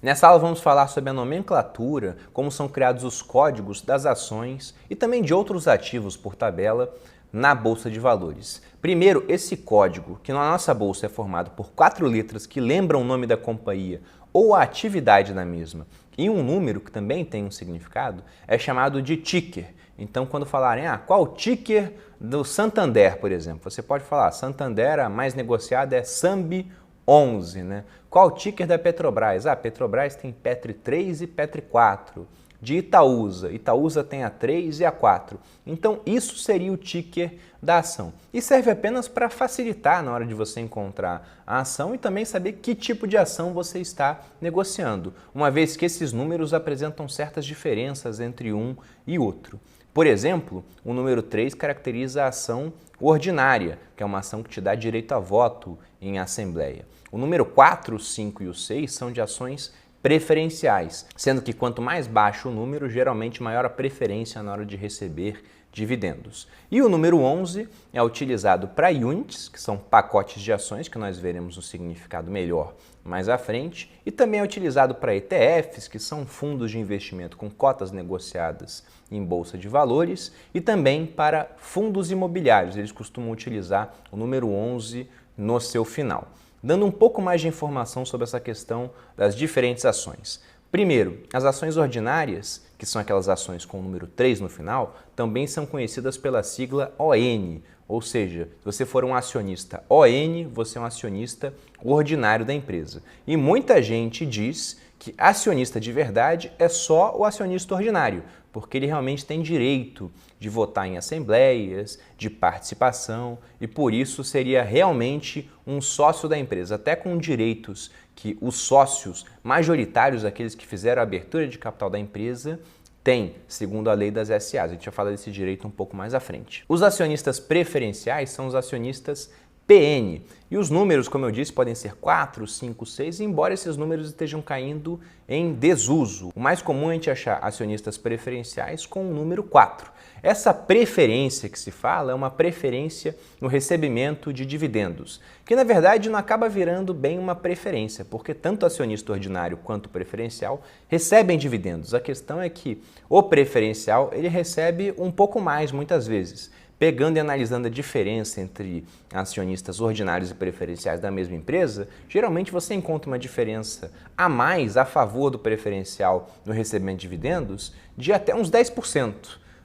Nessa aula vamos falar sobre a nomenclatura, como são criados os códigos das ações e também de outros ativos por tabela na Bolsa de Valores. Primeiro, esse código, que na nossa bolsa é formado por 4 letras que lembram o nome da companhia ou a atividade da mesma, e um número que também tem um significado, é chamado de ticker. Então, quando falarem, qual o ticker do Santander, por exemplo, você pode falar, Santander, a mais negociada é SAMB 11, né? Qual o ticker da Petrobras? Petrobras tem Petri 3 e Petri 4. De Itaúsa, Itaúsa tem a 3 e a 4. Então, isso seria o ticker da ação. E serve apenas para facilitar na hora de você encontrar a ação e também saber que tipo de ação você está negociando, uma vez que esses números apresentam certas diferenças entre um e outro. Por exemplo, o número 3 caracteriza a ação ordinária, que é uma ação que te dá direito a voto em assembleia. O número 4, o 5 e o 6 são de ações preferenciais, sendo que quanto mais baixo o número, geralmente maior a preferência na hora de receber dividendos. E o número 11 é utilizado para units, que são pacotes de ações, que nós veremos um significado melhor mais à frente, e também é utilizado para ETFs, que são fundos de investimento com cotas negociadas em bolsa de valores, e também para fundos imobiliários. Eles costumam utilizar o número 11 no seu final. Dando um pouco mais de informação sobre essa questão das diferentes ações. Primeiro, as ações ordinárias, que são aquelas ações com o número 3 no final, também são conhecidas pela sigla ON, ou seja, se você for um acionista ON, você é um acionista ordinário da empresa. E muita gente diz que acionista de verdade é só o acionista ordinário, porque ele realmente tem direito de votar em assembleias, de participação e por isso seria realmente um sócio da empresa, até com direitos que os sócios majoritários, aqueles que fizeram a abertura de capital da empresa, têm, segundo a lei das SAs. A gente vai falar desse direito um pouco mais à frente. Os acionistas preferenciais são os acionistas PN. E os números, como eu disse, podem ser 4, 5, 6, embora esses números estejam caindo em desuso. O mais comum é a gente achar acionistas preferenciais com o número 4. Essa preferência que se fala é uma preferência no recebimento de dividendos, que na verdade não acaba virando bem uma preferência, porque tanto acionista ordinário quanto preferencial recebem dividendos. A questão é que o preferencial ele recebe um pouco mais muitas vezes. Pegando e analisando a diferença entre acionistas ordinários e preferenciais da mesma empresa, geralmente você encontra uma diferença a mais a favor do preferencial no recebimento de dividendos de até uns 10%.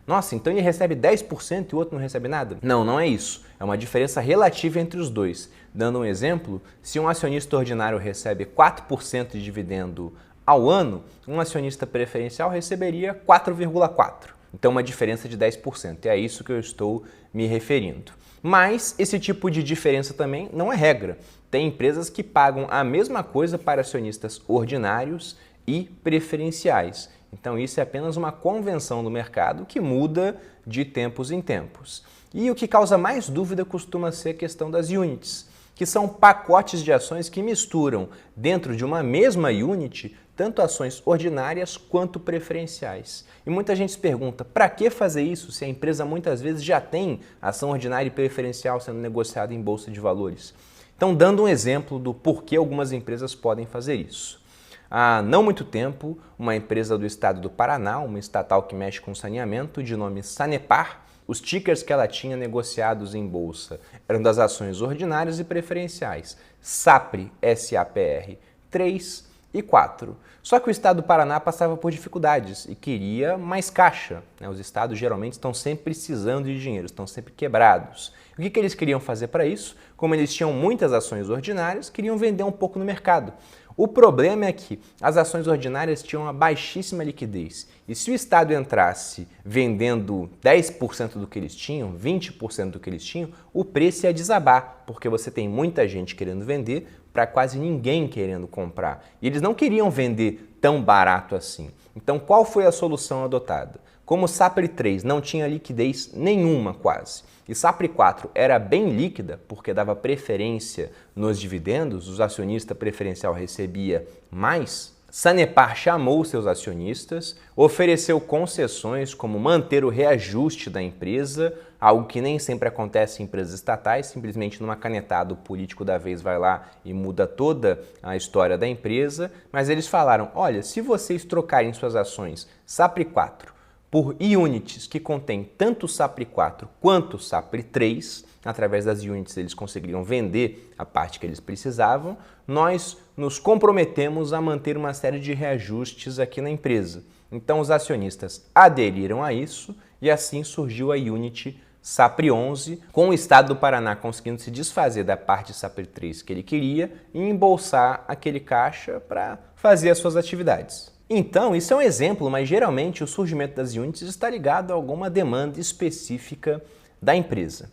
Nossa, então ele recebe 10% e o outro não recebe nada? Não, não é isso. É uma diferença relativa entre os dois. Dando um exemplo, se um acionista ordinário recebe 4% de dividendo ao ano, um acionista preferencial receberia 4,4%. Então, uma diferença de 10%. É a isso que eu estou me referindo. Mas esse tipo de diferença também não é regra. Tem empresas que pagam a mesma coisa para acionistas ordinários e preferenciais. Então, isso é apenas uma convenção do mercado que muda de tempos em tempos. E o que causa mais dúvida costuma ser a questão das units, que são pacotes de ações que misturam dentro de uma mesma unit tanto ações ordinárias quanto preferenciais. E muita gente se pergunta, para que fazer isso se a empresa muitas vezes já tem ação ordinária e preferencial sendo negociada em bolsa de valores? Então, dando um exemplo do porquê algumas empresas podem fazer isso. Há não muito tempo, uma empresa do estado do Paraná, uma estatal que mexe com saneamento, de nome Sanepar, os tickers que ela tinha negociados em bolsa eram das ações ordinárias e preferenciais, SAPRE, SAPR 3 e 4. Só que o estado do Paraná passava por dificuldades e queria mais caixa. Os estados geralmente estão sempre precisando de dinheiro, estão sempre quebrados. O que eles queriam fazer para isso? Como eles tinham muitas ações ordinárias, queriam vender um pouco no mercado. O problema é que as ações ordinárias tinham uma baixíssima liquidez. E se o Estado entrasse vendendo 10% do que eles tinham, 20% do que eles tinham, o preço ia desabar, porque você tem muita gente querendo vender para quase ninguém querendo comprar. E eles não queriam vender tão barato assim. Então, qual foi a solução adotada? Como o SAPRE 3 não tinha liquidez nenhuma quase, e SAPRE 4 era bem líquida, porque dava preferência nos dividendos, os acionistas preferencial recebia mais, Sanepar chamou seus acionistas, ofereceu concessões como manter o reajuste da empresa algo que nem sempre acontece em empresas estatais, simplesmente numa canetada o político da vez vai lá e muda toda a história da empresa, mas eles falaram, olha, se vocês trocarem suas ações SAPRE 4 por units que contém tanto SAPRE 4 quanto SAPRE 3, através das units eles conseguiriam vender a parte que eles precisavam, nós nos comprometemos a manter uma série de reajustes aqui na empresa. Então os acionistas aderiram a isso e assim surgiu a unit SAPRE 11, com o Estado do Paraná conseguindo se desfazer da parte SAPRE 3 que ele queria e embolsar aquele caixa para fazer as suas atividades. Então, isso é um exemplo, mas geralmente o surgimento das units está ligado a alguma demanda específica da empresa.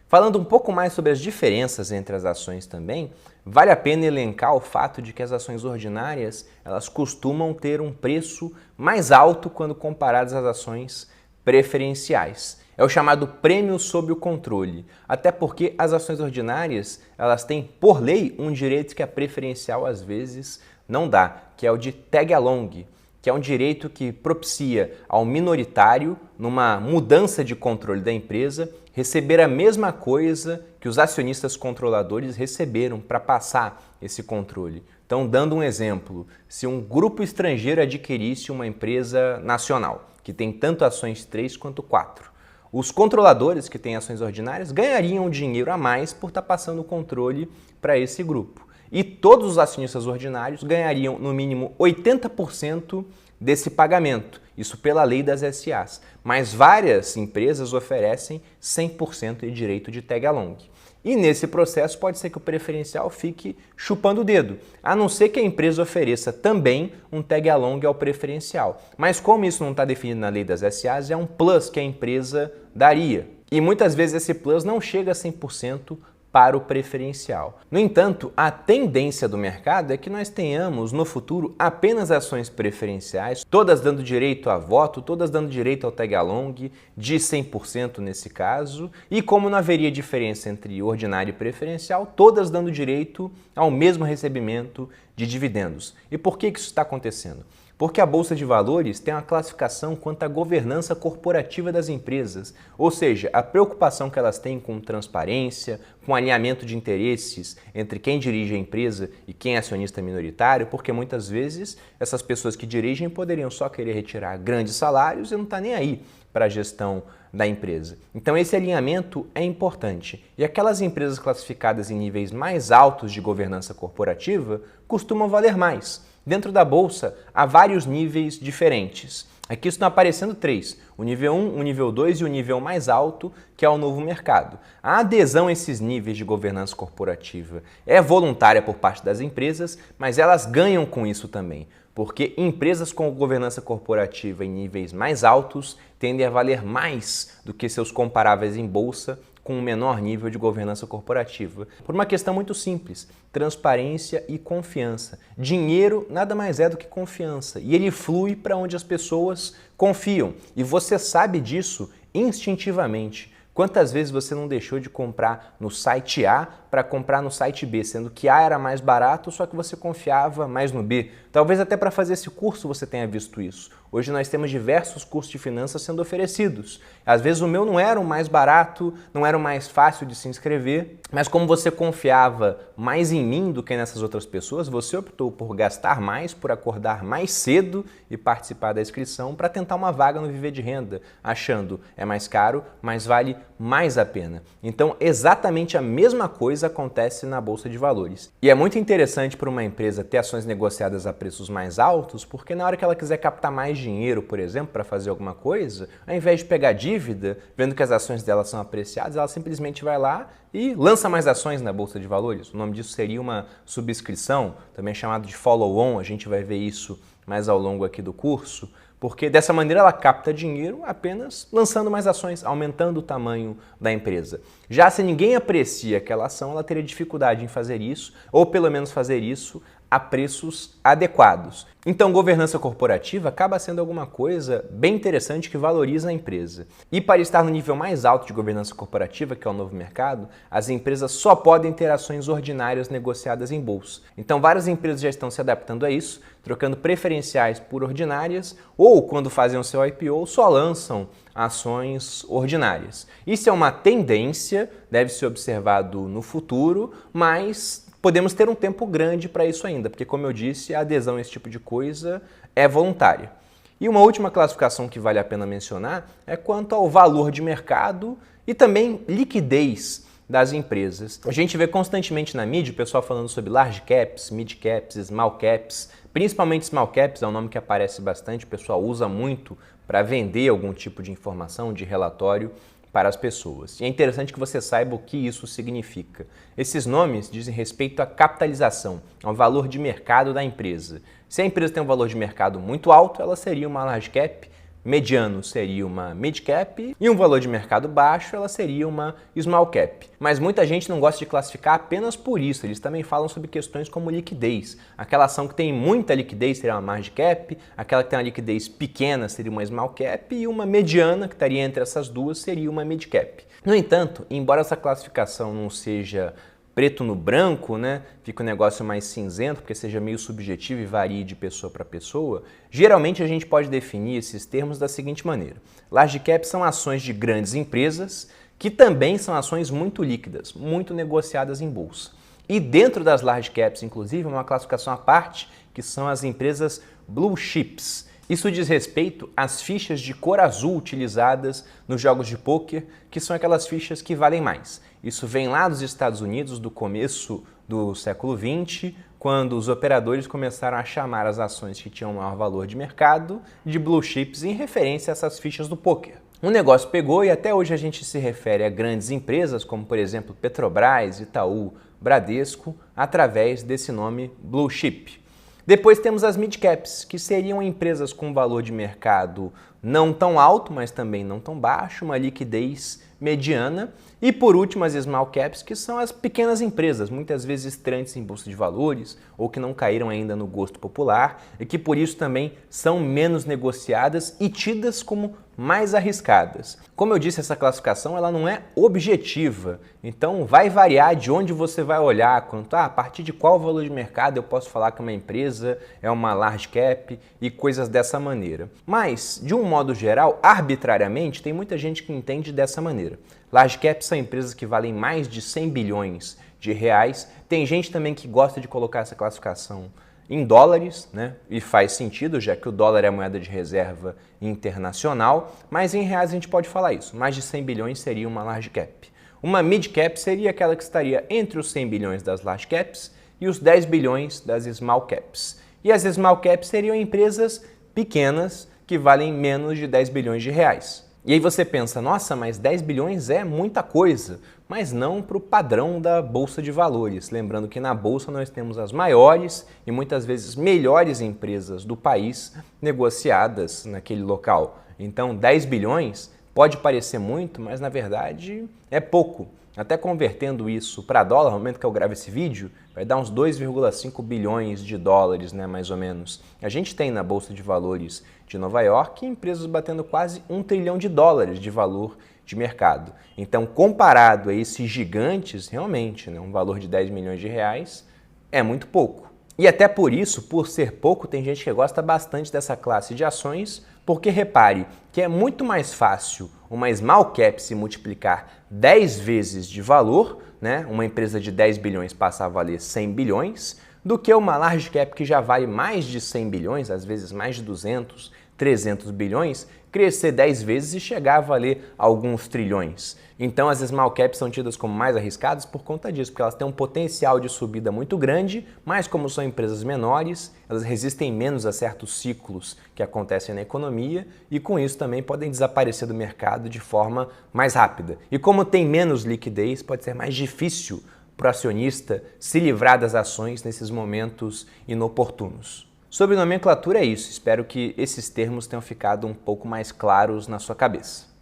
Falando um pouco mais sobre as diferenças entre as ações também, vale a pena elencar o fato de que as ações ordinárias elas costumam ter um preço mais alto quando comparadas às ações preferenciais. É o chamado prêmio sob o controle, até porque as ações ordinárias elas têm, por lei, um direito que a preferencial às vezes não dá, que é o de tag along, que é um direito que propicia ao minoritário, numa mudança de controle da empresa, receber a mesma coisa que os acionistas controladores receberam para passar esse controle. Então, dando um exemplo, se um grupo estrangeiro adquirisse uma empresa nacional, que tem tanto ações 3 quanto 4, os controladores que têm ações ordinárias ganhariam dinheiro a mais por estar passando o controle para esse grupo. E todos os acionistas ordinários ganhariam no mínimo 80% desse pagamento, isso pela lei das SAs. Mas várias empresas oferecem 100% de direito de tag along. E nesse processo pode ser que o preferencial fique chupando o dedo, a não ser que a empresa ofereça também um tag along ao preferencial. Mas como isso não está definido na lei das SAs, é um plus que a empresa daria. E muitas vezes esse plus não chega a 100% para o preferencial. No entanto, a tendência do mercado é que nós tenhamos no futuro apenas ações preferenciais, todas dando direito a voto, todas dando direito ao tag along, de 100% nesse caso, e como não haveria diferença entre ordinário e preferencial, todas dando direito ao mesmo recebimento de dividendos. E por que isso está acontecendo? Porque a Bolsa de Valores tem uma classificação quanto à governança corporativa das empresas, ou seja, a preocupação que elas têm com transparência, com alinhamento de interesses entre quem dirige a empresa e quem é acionista minoritário, porque muitas vezes essas pessoas que dirigem poderiam só querer retirar grandes salários e não estar nem aí para a gestão da empresa. Então esse alinhamento é importante. E aquelas empresas classificadas em níveis mais altos de governança corporativa costumam valer mais. Dentro da bolsa, há vários níveis diferentes. Aqui estão aparecendo 3, o nível 1, o nível 2 e o nível mais alto, que é o novo mercado. A adesão a esses níveis de governança corporativa é voluntária por parte das empresas, mas elas ganham com isso também, porque empresas com governança corporativa em níveis mais altos tendem a valer mais do que seus comparáveis em bolsa com um menor nível de governança corporativa. Por uma questão muito simples, transparência e confiança. Dinheiro nada mais é do que confiança e ele flui para onde as pessoas confiam. E você sabe disso instintivamente. Quantas vezes você não deixou de comprar no site A para comprar no site B, sendo que A era mais barato, só que você confiava mais no B? Talvez até para fazer esse curso você tenha visto isso. Hoje nós temos diversos cursos de finanças sendo oferecidos. Às vezes o meu não era o mais barato, não era o mais fácil de se inscrever, mas como você confiava mais em mim do que nessas outras pessoas, você optou por gastar mais, por acordar mais cedo e participar da inscrição para tentar uma vaga no Viver de Renda, achando é mais caro, mas vale mais a pena. Então, exatamente a mesma coisa acontece na Bolsa de Valores. E é muito interessante para uma empresa ter ações negociadas a preços mais altos, porque na hora que ela quiser captar mais dinheiro, por exemplo, para fazer alguma coisa, ao invés de pegar dívida, vendo que as ações dela são apreciadas, ela simplesmente vai lá e lança mais ações na Bolsa de Valores. O nome disso seria uma subscrição, também chamado de follow-on, a gente vai ver isso mais ao longo aqui do curso, porque dessa maneira ela capta dinheiro apenas lançando mais ações, aumentando o tamanho da empresa. Já se ninguém aprecia aquela ação, ela teria dificuldade em fazer isso, ou pelo menos fazer isso a preços adequados. Então, governança corporativa acaba sendo alguma coisa bem interessante que valoriza a empresa. E para estar no nível mais alto de governança corporativa, que é o novo mercado, as empresas só podem ter ações ordinárias negociadas em bolsa. Então, várias empresas já estão se adaptando a isso, trocando preferenciais por ordinárias, ou quando fazem o seu IPO, só lançam ações ordinárias. Isso é uma tendência, deve ser observado no futuro, mas podemos ter um tempo grande para isso ainda, porque, como eu disse, a adesão a esse tipo de coisa é voluntária. E uma última classificação que vale a pena mencionar é quanto ao valor de mercado e também liquidez das empresas. A gente vê constantemente na mídia o pessoal falando sobre large caps, mid caps, small caps, principalmente small caps, é um nome que aparece bastante, o pessoal usa muito para vender algum tipo de informação, de relatório para as pessoas. E é interessante que você saiba o que isso significa. Esses nomes dizem respeito à capitalização, ao valor de mercado da empresa. Se a empresa tem um valor de mercado muito alto, ela seria uma large cap, mediano seria uma mid cap e um valor de mercado baixo, ela seria uma small cap. Mas muita gente não gosta de classificar apenas por isso, eles também falam sobre questões como liquidez. Aquela ação que tem muita liquidez seria uma large cap, aquela que tem uma liquidez pequena seria uma small cap e uma mediana, que estaria entre essas duas, seria uma mid cap. No entanto, embora essa classificação não seja preto no branco, né? Fica um negócio mais cinzento, porque seja meio subjetivo e varie de pessoa para pessoa, geralmente a gente pode definir esses termos da seguinte maneira. Large cap são ações de grandes empresas que também são ações muito líquidas, muito negociadas em bolsa. E dentro das large caps, inclusive, uma classificação à parte, que são as empresas blue chips. Isso diz respeito às fichas de cor azul utilizadas nos jogos de pôquer, que são aquelas fichas que valem mais. Isso vem lá dos Estados Unidos, do começo do século XX, quando os operadores começaram a chamar as ações que tinham maior valor de mercado de blue chips em referência a essas fichas do pôquer. O negócio pegou e até hoje a gente se refere a grandes empresas, como por exemplo Petrobras, Itaú, Bradesco, através desse nome blue chip. Depois temos as mid caps, que seriam empresas com valor de mercado não tão alto, mas também não tão baixo, uma liquidez mediana. E por último, as small caps, que são as pequenas empresas, muitas vezes estranhas em bolsa de valores ou que não caíram ainda no gosto popular e que por isso também são menos negociadas e tidas como mais arriscadas. Como eu disse, essa classificação ela não é objetiva, então vai variar de onde você vai olhar, quanto a partir de qual valor de mercado eu posso falar que uma empresa é uma large cap e coisas dessa maneira. Mas, de um modo geral, arbitrariamente, tem muita gente que entende dessa maneira. Large caps são empresas que valem mais de 100 bilhões de reais. Tem gente também que gosta de colocar essa classificação em dólares, né? E faz sentido, já que o dólar é a moeda de reserva internacional, mas em reais a gente pode falar isso. Mais de 100 bilhões seria uma large cap. Uma mid cap seria aquela que estaria entre os 100 bilhões das large caps e os 10 bilhões das small caps. E as small caps seriam empresas pequenas que valem menos de 10 bilhões de reais. E aí você pensa, nossa, mas 10 bilhões é muita coisa, mas não para o padrão da Bolsa de Valores. Lembrando que na Bolsa nós temos as maiores e muitas vezes melhores empresas do país negociadas naquele local. Então 10 bilhões pode parecer muito, mas na verdade é pouco. Até convertendo isso para dólar, no momento que eu gravo esse vídeo, vai dar uns 2,5 bilhões de dólares, né, mais ou menos. A gente tem na Bolsa de Valores de Nova York empresas batendo quase 1 trilhão de dólares de valor de mercado. Então, comparado a esses gigantes, realmente, né, um valor de 10 milhões de reais é muito pouco. E até por isso, por ser pouco, tem gente que gosta bastante dessa classe de ações, porque repare que é muito mais fácil uma small cap se multiplicar 10 vezes de valor, né? Uma empresa de 10 bilhões passar a valer 100 bilhões, do que uma large cap que já vale mais de 100 bilhões, às vezes mais de 200, 300 bilhões, crescer 10 vezes e chegar a valer alguns trilhões. Então as small caps são tidas como mais arriscadas por conta disso, porque elas têm um potencial de subida muito grande, mas como são empresas menores, elas resistem menos a certos ciclos que acontecem na economia e com isso também podem desaparecer do mercado de forma mais rápida. E como tem menos liquidez, pode ser mais difícil para o acionista se livrar das ações nesses momentos inoportunos. Sobre nomenclatura é isso, espero que esses termos tenham ficado um pouco mais claros na sua cabeça.